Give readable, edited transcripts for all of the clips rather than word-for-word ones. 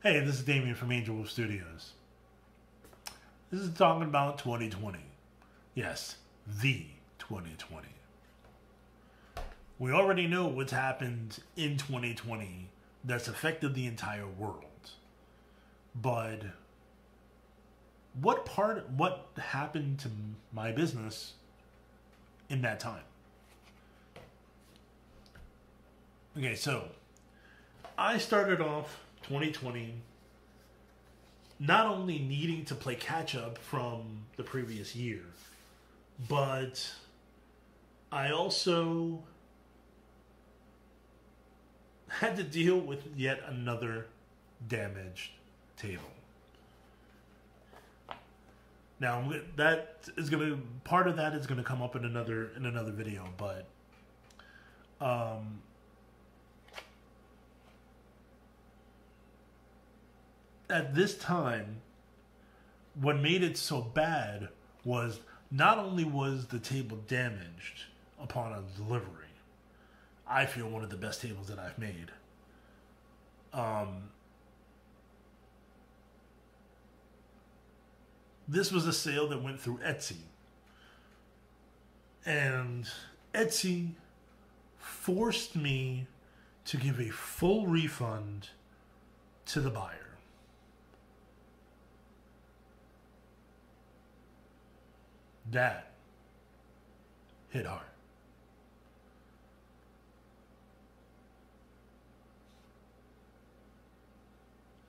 Hey, this is Damien from Angelwolf Studios. This is talking about 2020. Yes, the 2020. We already know what's happened in 2020 that's affected the entire world. But what happened to my business in that time? Okay, so I started off 2020 not only needing to play catch up from the previous year, but I also had to deal with yet another damaged table. Now part of that is gonna come up in another video, but at this time, what made it so bad was not only was the table damaged upon a delivery. I feel one of the best tables that I've made. This was a sale that went through Etsy. And Etsy forced me to give a full refund to the buyer. That hit hard.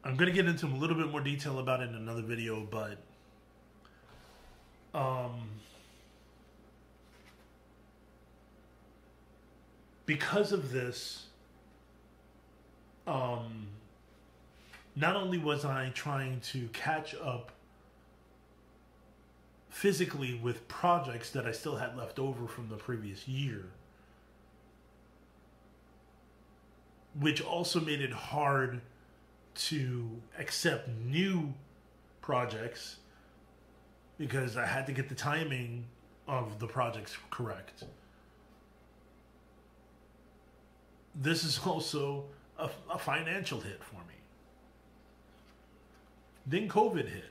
I'm going to get into a little bit more detail about it in another video, but because of this, not only was I trying to catch up physically with projects that I still had left over from the previous year, which also made it hard to accept new projects because I had to get the timing of the projects correct. This is also a financial hit for me. Then COVID hit.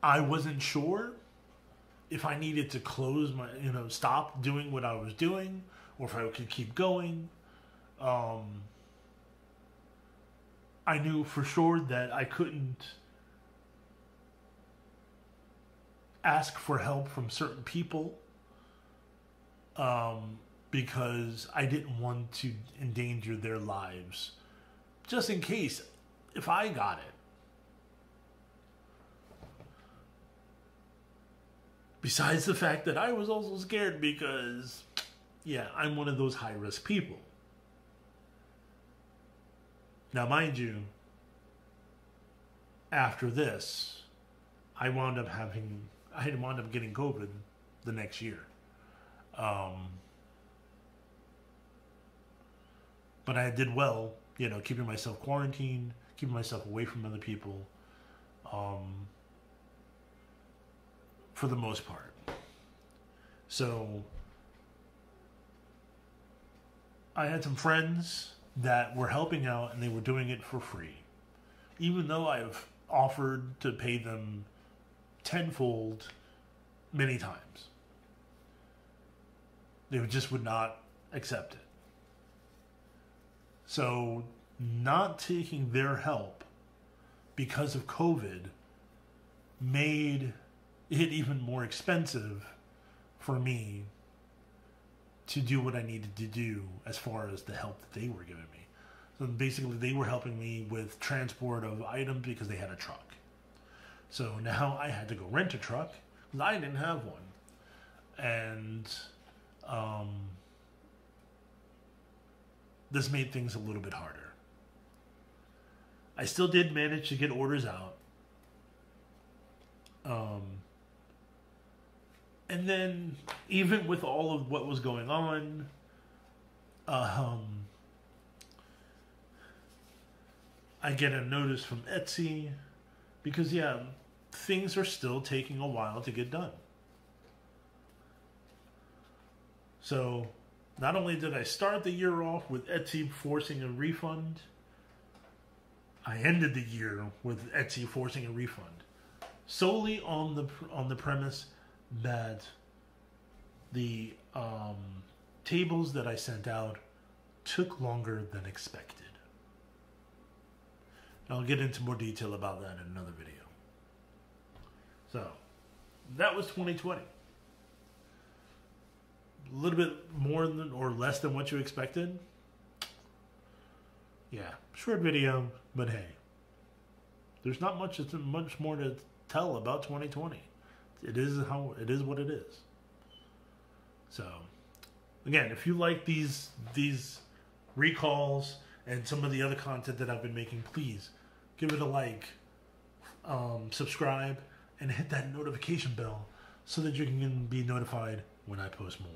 I wasn't sure if I needed to close my, stop doing what I was doing, or if I could keep going. I knew for sure that I couldn't ask for help from certain people because I didn't want to endanger their lives, just in case if I got it. Besides the fact that I was also scared because, yeah, I'm one of those high-risk people. Now, mind you, after this, I wound up getting COVID the next year. But I did well, keeping myself quarantined, keeping myself away from other people. For the most part. So I had some friends that were helping out and they were doing it for free. Even though I've offered to pay them tenfold many times. They just would not accept it. So not taking their help because of COVID made it even more expensive for me to do what I needed to do as far as the help that they were giving me. So basically they were helping me with transport of items because they had a truck. So now I had to go rent a truck because I didn't have one. And this made things a little bit harder. I still did manage to get orders out. And then, even with all of what was going on, I get a notice from Etsy because, yeah, things are still taking a while to get done. So, Not only did I start the year off with Etsy forcing a refund, I ended the year with Etsy forcing a refund. Solely on the premise that the tables that I sent out took longer than expected. And I'll get into more detail about that in another video. So, that was 2020. A little bit more than or less than what you expected. Yeah, short video, but hey, there's not much more to tell about 2020. It is what it is. So, again, if you like these recalls and some of the other content that I've been making, please give it a like, subscribe, and hit that notification bell so that you can be notified when I post more.